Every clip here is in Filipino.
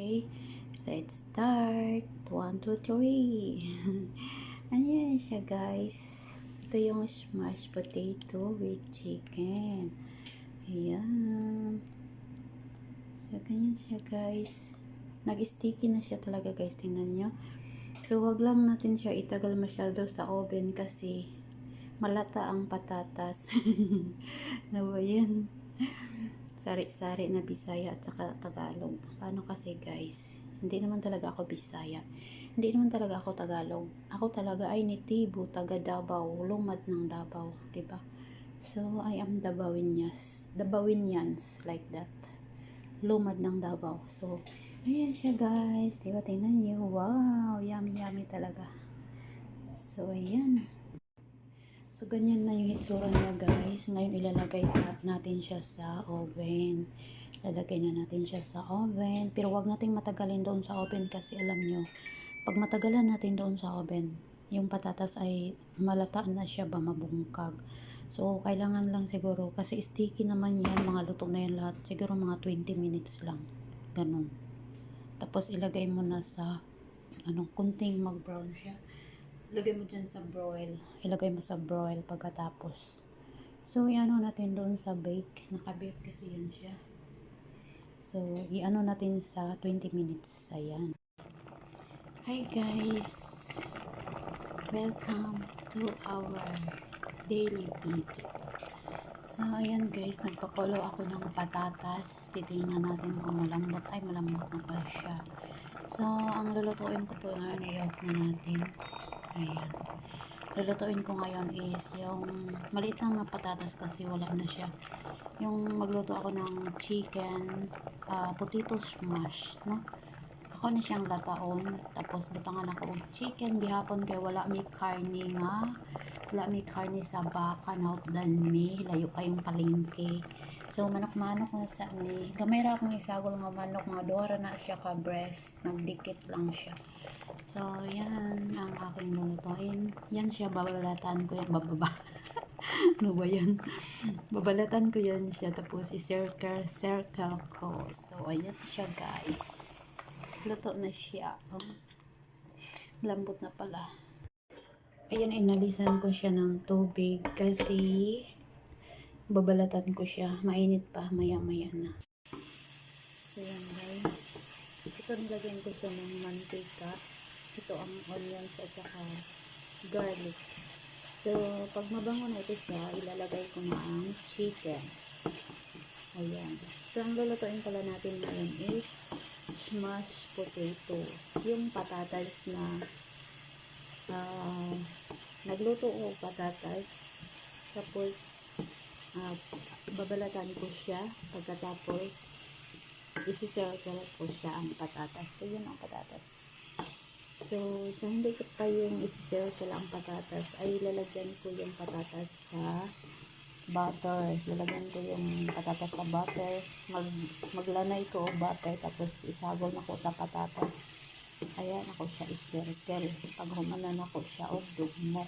Okay, let's start. 1, 2, 3. Ayan siya guys. Ito yung smashed potato with chicken. Ayan. So, ganyan siya guys. Nag-sticky na siya talaga guys. Tingnan nyo. So, wag lang natin siya itagal masyado sa oven kasi malata ang patatas. Ano ba yan? Sari-sari na Bisaya at saka Tagalog. Paano kasi guys? Hindi naman talaga ako Bisaya. Hindi naman talaga ako Tagalog. Ako talaga ay nitibo, taga Davao, lumad ng Davao, 'di ba? So I am Davaoinyas. Davaoinyans like that. Lumad ng Davao. So ayan siya guys. 'Di ba tingnan niyo? Wow, yummy yummy talaga. So ayan. So, ganyan na yung itsura niya guys. Ngayon, ilalagay natin siya sa oven. Ilalagay na natin siya sa oven. Pero wag nating matagalin doon sa oven kasi alam nyo, pag matagalan natin doon sa oven, yung patatas ay malataan na siya ba mabungkag. So, kailangan lang siguro, kasi sticky naman yan, mga luto na yan lahat. Siguro mga 20 minutes lang. Ganun. Tapos, ilagay mo na sa, kunting mag-brown siya. Ilagay mo dyan sa broil. Ilagay mo sa broil pagkatapos. So, i-ano natin doon sa bake. Naka-bake kasi yan siya. So, i-ano natin sa 20 minutes. Ayan. Hi guys! Welcome to our daily video. So, ayan guys. Nagpakulo ako ng patatas. Titingnan natin kung malambot. Ay, malambot na pala siya. So, ang lulutuin ko po ngayon i-off na natin. Ayan. Lulutuin ko ngayon is yung maliit lang na patatas kasi wala na siya. Yung magluto ako ng chicken, potato smash, no? Ako na siyang lataon, tapos butangan ako og chicken gihapon kay wala may karne nga. Wala may karne sa baka na dan mi, layo kayong palengke. So manok-manok na sa ni. Gamay ra akong isagol nga manok, mga duha na siya ka breast, nagdikit lang siya. So, yan ang aking lulutuin. Yan siya, babalatan ko yan. Ano ba yan? Babalatan ko yan siya. Tapos, i-circle ko. So, ayan siya, guys. Luto na siya. Lambot na pala. Ayan, inalisan ko siya ng tubig kasi babalatan ko siya. Mainit pa, maya-maya na. So, yan, guys. Ito, nilagyan ko siya ng mantika. Ito ang onions at saka garlic. So, pag mabango na ito siya, ilalagay ko na ang chicken. Ayan. So, ang lulutuin pala natin ngayon is smashed potato. Yung patatas na nagluto ko patatas. Tapos, babalatan ko siya. Pagkatapos, isi-circle ko siya ang patatas. So, yun ang patatas. So, sa hindi ko pa yung isi-circle ang patatas, ay lalagyan ko yung patatas sa butter. Lalagyan ko yung patatas sa butter. Maglanay ko o butter, tapos isagol na ko sa patatas. Ayan, ako siya isi-circle. Pag humanan ako siya o dugmo.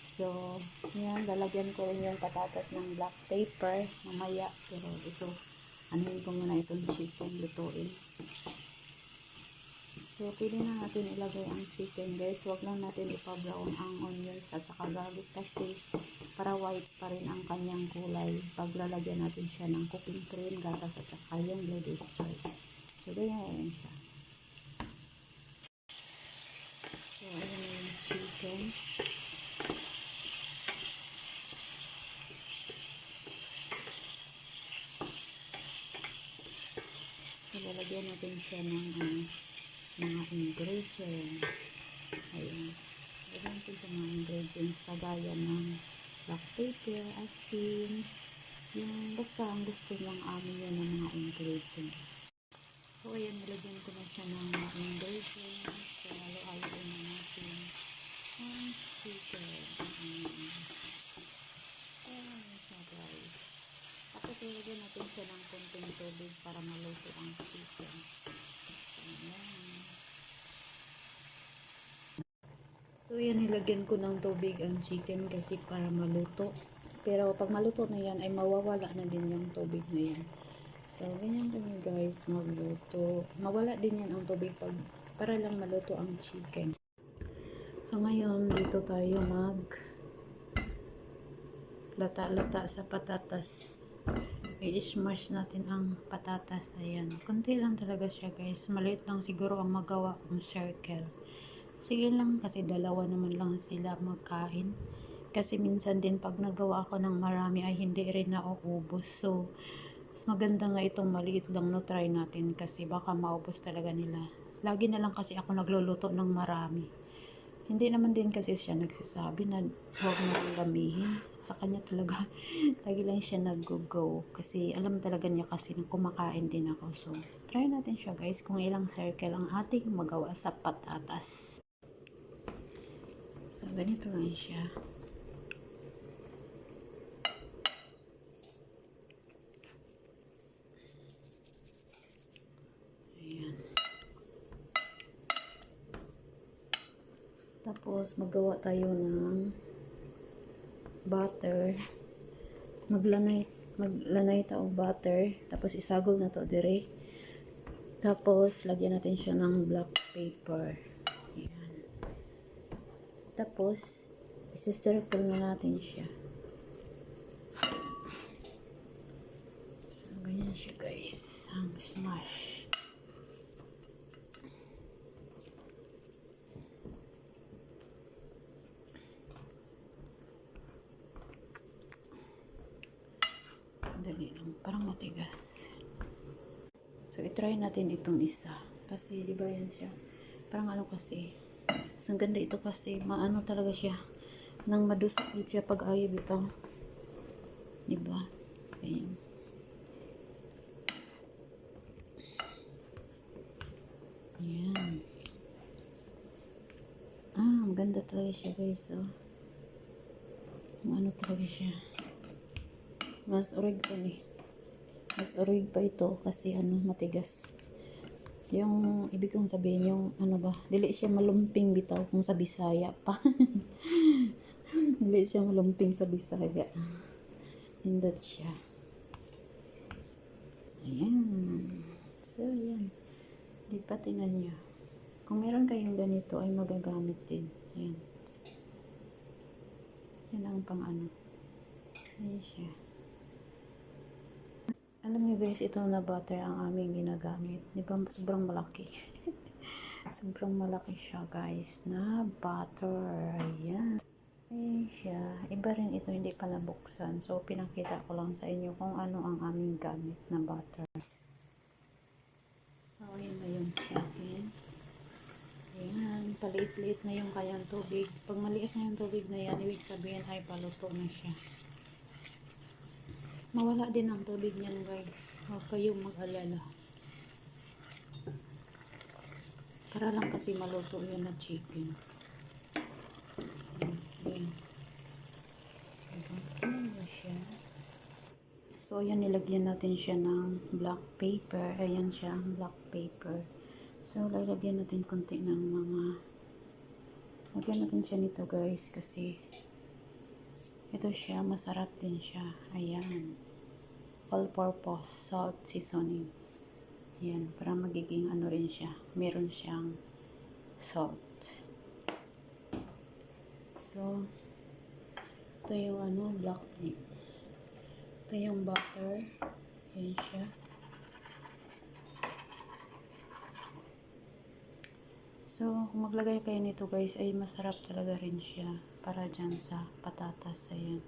So, yan, lalagyan ko rin yung patatas ng black paper mamaya. Pero ito, anuhin ko muna itong chicken lutuin. So, pwede na natin ilagay ang chicken guys. Huwag lang natin ipa-brown ang onions at saka garlic kasi para white pa rin ang kanyang kulay. Pag lalagyan natin siya ng cooking cream, gatas at saka yung Lady's Choice. So, ganyan siya. So, ayan na yung chicken. So, lalagyan natin siya ng mga ingredients. Ayan. Lagyan ko sa mga ingredients kagaya ng black pepper, asin, yung basta ang gusto niyang amin yun ng mga ingredients. So, ayan, nilagyan ko na siya ng mga ingredients. So, halo-haloin na natin ang chicken. Ayan siya guys. Tapos, ilagyan natin siya ng konting tubig para maluto ang chicken. Ayan. So, yan, nilagyan ko ng tubig ang chicken kasi para maluto. Pero, pag maluto na yan, ay mawawala na din yung tubig na yan. So, ganyan kami guys magluto. Mawala din yan ang tubig para lang maluto ang chicken. So, ngayon dito tayo lata-lata sa patatas. I-smash natin ang patatas. Ayan. Kunti lang talaga siya guys. Maliit lang siguro ang magawa kong circle. Sige lang kasi dalawa naman lang sila magkain. Kasi minsan din pag nagawa ako ng marami ay hindi rin nauubos. So, mas maganda nga itong maliit lang, no, try natin kasi baka maubos talaga nila. Lagi na lang kasi ako nagluluto ng marami. Hindi naman din kasi siya nagsasabi na huwag mo lang damihin. Sa kanya talaga, lagi lang siya nag-go. Kasi alam talaga niya kasi na kumakain din ako. So, try natin siya guys kung ilang circle ang ating magawa sa patatas. So, ganito lang siya. Ayan. Tapos, magawa tayo ng butter. Maglanay tayo butter. Tapos, isagol na to dire. Tapos, lagyan natin siya ng black paper. Ayan. Tapos, isi-circle na natin siya. So, ganyan siya guys. Ang smash. Dali lang. Parang matigas. So, itry natin itong isa. Kasi, di ba yan siya? Parang ano kasi. So, ang ganda ito kasi. Maano talaga siya. Nang madusak siya pag ayaw ito. Di ba? Ayan. Ayan. Maganda talaga siya guys. Oh. Ano talaga siya. Mas orig pa ni. Mas orig pa ito kasi ano matigas. Yung ibig kong sabihin yung ano ba, dili siya malumping bitaw kung sa Bisaya pa. Dili siya malumping sa Bisaya. Indot siya. Ayan. So, ayan. Di pa tingnan nyo. Kung meron kayong ganito ay magagamit din. Ayan. Yan ang pang ano. Ayan siya. Alam niyo guys, ito na butter ang aming ginagamit. Di ba sobrang malaki? Sobrang malaki siya guys na butter. Ayan. Ayan siya. Iba rin ito, hindi pa nabuksan. So, pinakita ko lang sa inyo kung ano ang aming gamit na butter. So, ayan na yung akin. Ayan. Paliit-liit na yung kayang tubig. Pag maliit na yung tubig na yan, ibig sabihin ay paluto na siya. Mawala din ang tubig niyan guys. Huwag kayong mag-alala. Para lang kasi maluto yan na chicken. So, ayan. Ayan siya. So, ayan, nilagyan natin siya ng black paper. Ayan siya, black paper. So, lalagyan natin konti ng lagyan natin siya nito guys kasi ito siya, masarap din siya. Ayan. All-purpose salt seasoning. Ayan, para magiging ano rin siya. Meron siyang salt. So, ito yung ano, black meat. Ito yung butter. Ayan siya. So, kung maglagay kayo nito guys, ay masarap talaga rin siya. Para dyan sa patatas. Ayan.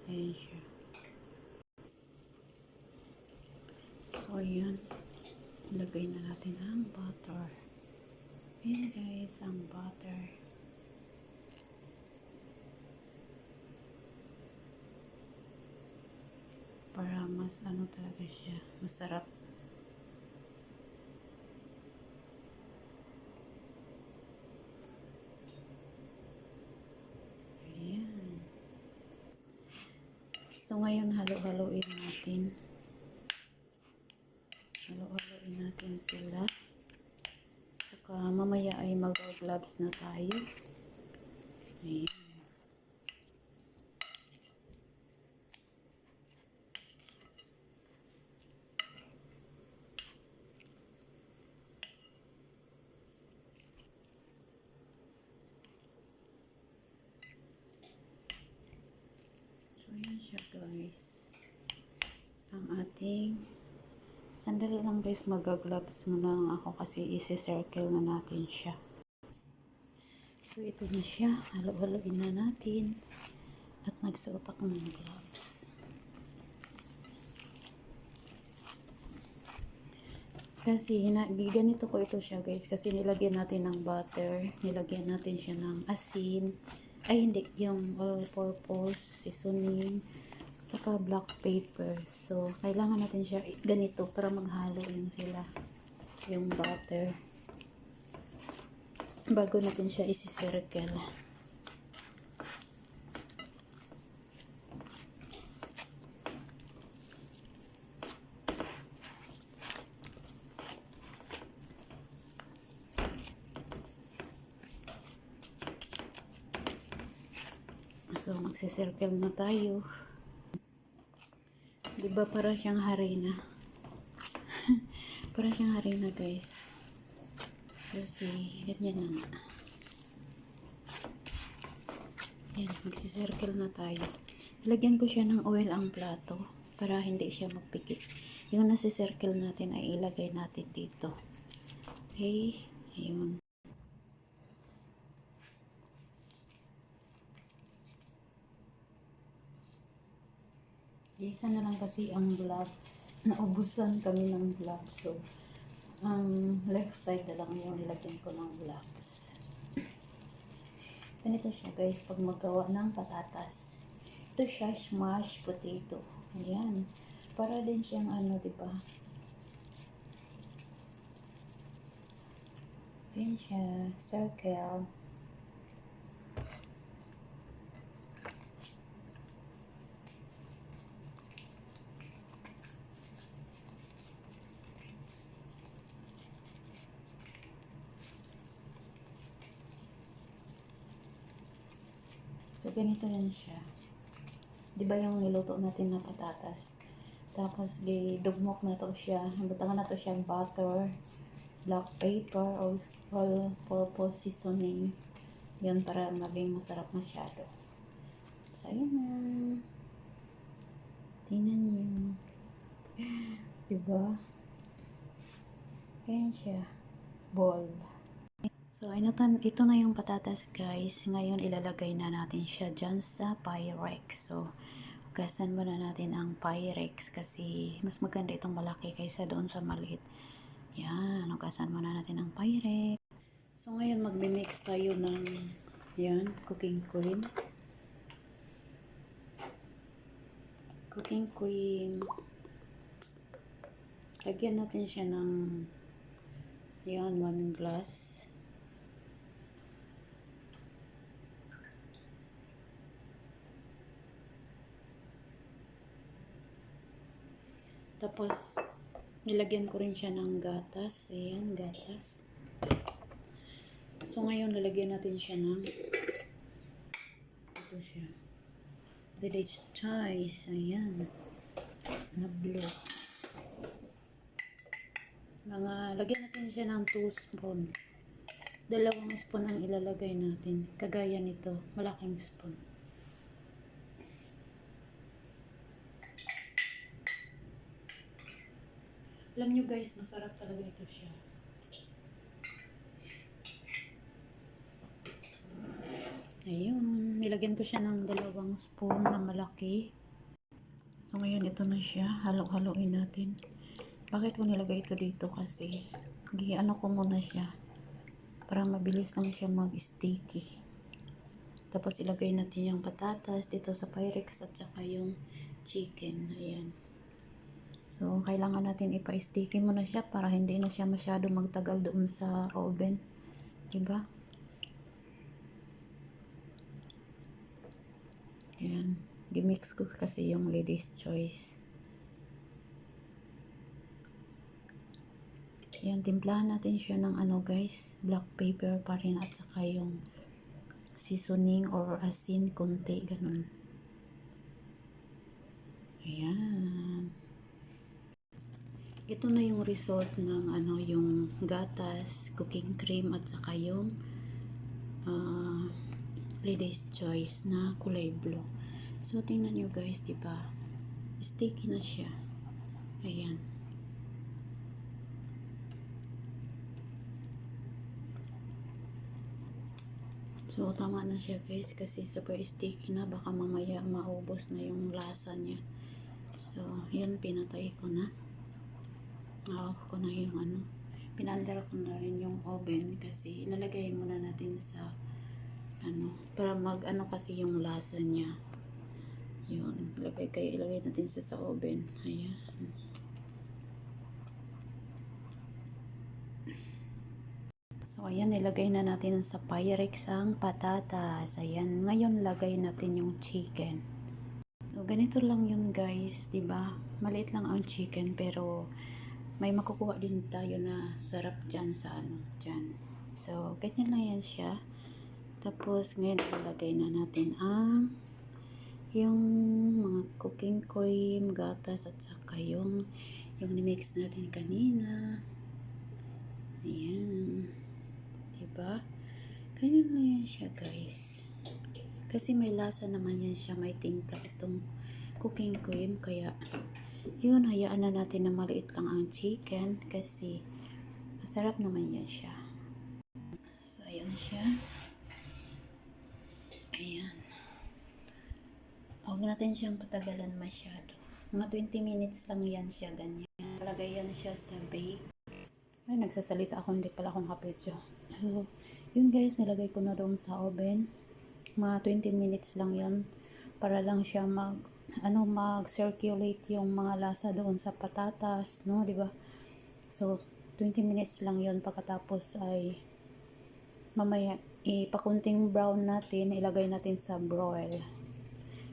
Ayan siya. So, ayan. Ilagay na natin ang butter. Ayan guys, ang butter. Para mas ano talaga siya. Masarap. Ayan. So, ngayon halo-haloin natin. Halo-haloin natin sila. Saka mamaya ay mag-gloves na tayo. Ayan. guys ang ating, sandali lang guys, mag-gloves muna lang ako kasi isi-circle na natin siya. So ito na siya, halo-haloin na natin at nagsuot ako ng gloves. Kasi ganito ko ito siya guys, kasi nilagyan natin ng butter, nilagyan natin siya ng asin, ay hindi, yung all-purpose seasoning, tsaka black pepper. So kailangan natin siya ganito para maghalo yun sila, yung butter, bago natin siya isi-circle. So magsi-circle na tayo. Diba para siyang harina? Para siyang harina guys. Kasi ganyan na nga. Yan, magsi-circle na tayo. Lagyan ko siya ng oil ang plato para hindi siya magpikit. Yung nasi-circle natin ay ilagay natin dito. Okay? Ayun. Isa na lang kasi ang gloves. Naubusan kami ng gloves. So, ang left side na lang yung nilagyan ko ng gloves. Ganito siya guys pag magawa ng patatas. Ito siya smashed potato. Ayan. Para din siyang ano, diba? Ayan siya. Circle. So, ganito yan siya. Diba yung niluto natin na patatas? Tapos, dugmok na to siya. Butangan na to siya butter, black pepper, all-purpose seasoning. Yun, para maging masarap masyado. So, yun na. Tingnan niyo. Diba? Ayan siya. Ball. So, ito na yung patatas guys. Ngayon, ilalagay na natin siya dyan sa Pyrex. So, hugasan muna natin ang Pyrex kasi mas maganda itong malaki kaysa doon sa maliit. Yan, hugasan muna natin ang Pyrex. So, ngayon, magmi-mix tayo ng yan, cooking cream. Cooking cream. Lagyan natin siya ng yan, 1 glass. Tapos, nilagyan ko rin siya ng gatas. Ayan, gatas. So, ngayon, lalagyan natin siya ng ito siya. Reduced choice. Ayan. Na blue. Lagyan natin siya ng 2 spoon. 2 spoon ang ilalagay natin. Kagaya nito. Malaking spoon. Alam nyo guys, masarap talaga ito siya. Ayun, nilagyan ko siya ng 2 spoon na malaki. So ngayon ito na siya, halo-haloin natin. Bakit ko nilagay ito dito? Kasi ano ko muna siya para mabilis lang siya mag-sticky. Tapos ilagay natin yung patatas dito sa Pyrex at saka yung chicken. Ayan. So, kailangan natin ipa-sticky muna siya para hindi na siya masyado magtagal doon sa oven. Diba? Ayan. Gimix ko kasi yung Lady's Choice. Ayan, timplahan natin siya ng ano guys, black pepper pa rin at saka yung seasoning or asin konti, ganun. Ayan. Ito na yung result ng yung gatas, cooking cream at saka yung Lady's Choice na kulay blue. So tingnan nyo guys, diba? Sticky na siya. Ayan. So, tama na siya guys kasi super sticky na. Baka mamaya maubos na yung lasa niya. So, yun, pinatay ko na. Na-off ko na yung ano. Pinandar ko na rin yung oven kasi ilalagay muna natin sa ano, para mag-ano kasi yung lasa niya. Yun, ilagay natin sa oven. Ayan. So, ayan, ilagay na natin sa Pyrex ang patatas. Ayan, ngayon lagay natin yung chicken. So, ganito lang yun guys, diba? Maliit lang ang chicken pero may makukuha din tayo na sarap dyan sa ano, dyan. So, ganyan lang yan siya. Tapos, ngayon ilagay na natin ang yung mga cooking cream, gatas, at saka yung nimix natin kanina. Ayan. Diba? Ganyan na yan siya guys. Kasi may lasa naman yan siya. May timpla itong cooking cream. Kaya, yun, hayaan na natin na maliit lang ang chicken. Kasi, masarap naman yan siya. So, ayan siya. Ayan. Huwag natin siyang patagalan masyado. Mga 20 minutes lang yan siya, ganyan. Lagay yan siya sa bake. Ay, nagsasalita ako, hindi pala akong kapityo. So, yun guys, nilagay ko na doon sa oven. Mga 20 minutes lang yun. Para lang siya mag-circulate yung mga lasa doon sa patatas, no, di ba? So, 20 minutes lang yun. Pagkatapos ay, mamaya, ipakunting brown natin, ilagay natin sa broil.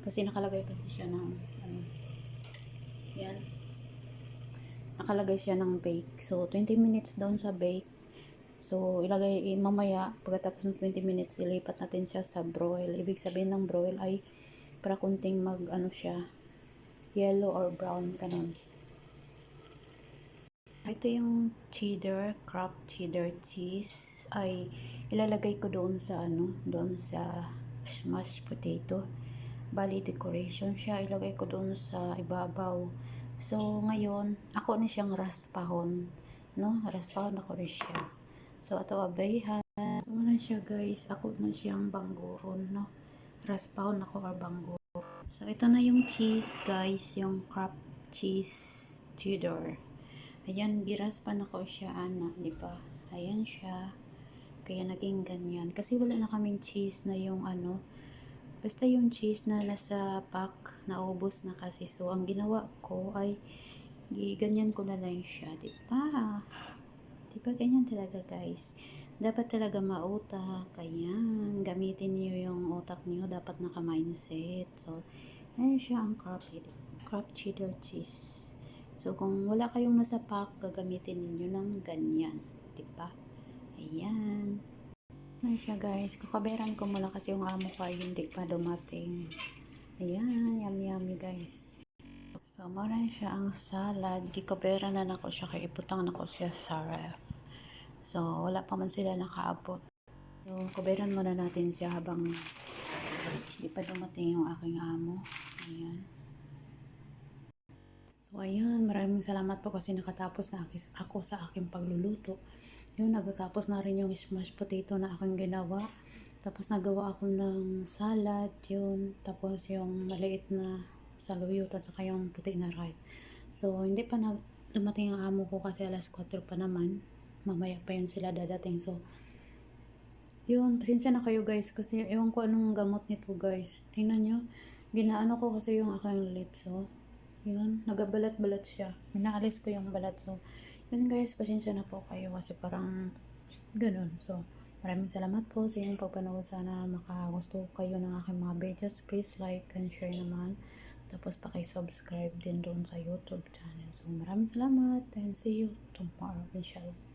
Kasi nakalagay kasi siya ng, yan. Nakalagay siya ng bake. So, 20 minutes doon sa bake. So, mamaya, pagkatapos ng 20 minutes, ilipat natin siya sa broil. Ibig sabihin ng broil ay para kunting siya, yellow or brown, ganun. Ito yung Kraft cheddar cheese ay ilalagay ko doon sa doon sa smashed potato. Bali, decoration siya. Ilagay ko doon sa ibabaw. So, ngayon, ako na siyang raspahon. No? Raspahon ako rin siya. So, ato abayhan. So, na siya guys. Ako na siyang bangguron, no? Raspahon ako or bangguron. So, ito na yung cheese, guys. Yung Kraft cheese cheddar. Ayan, giraspan ako siya, di ba? Ayan siya. Kaya naging ganyan. Kasi wala na kaming cheese na yung basta yung cheese na nasa pack, naubos na kasi. So, ang ginawa ko ay, ganyan ko na lang siya. Diba? Diba ganyan talaga guys? Dapat talaga mautak. Ayan. Gamitin niyo yung utak niyo. Dapat naka-mindset. So, ayan siya ang Kraft cheddar cheese. So, kung wala kayong nasa pack, gagamitin niyo ng ganyan. Diba? Ayan. Ayan siya guys, kakaberan ko muna kasi yung amo ko ay hindi pa dumating. Ayan, yummy guys. So, mara siya ang salad. Gikaberan na nako siya kay iputang nako siya sa ref. So, wala pa man sila nakaabot. So, kaberan muna natin siya habang hindi pa dumating yung aking amo. Ayan. So, ayan, maraming salamat po kasi nakatapos na ako sa aking pagluluto. Yun, nagtatapos na rin yung smashed potato na aking ginawa. Tapos nagawa ako ng salad, yun. Tapos yung maliit na saluyot at saka yung puti na rice. So, hindi pa dumating ang amo ko kasi alas 4 pa naman. Mamaya pa yun sila dadating. So, yun, pasensya na kayo guys kasi ewan ko anong gamot nito guys. Tingnan nyo, ginaano ko kasi yung aking lips. So, yun, nagabalat-balat siya. Minaalis ko yung balat. So, yun guys, pasensya na po kayo kasi parang ganun. So, maraming salamat po sa inyong pagpanood. Sana makagusto kayo ng aking mga videos. Please like and share naman. Tapos paki-subscribe din doon sa YouTube channel. So, maraming salamat and see you tomorrow inshallah.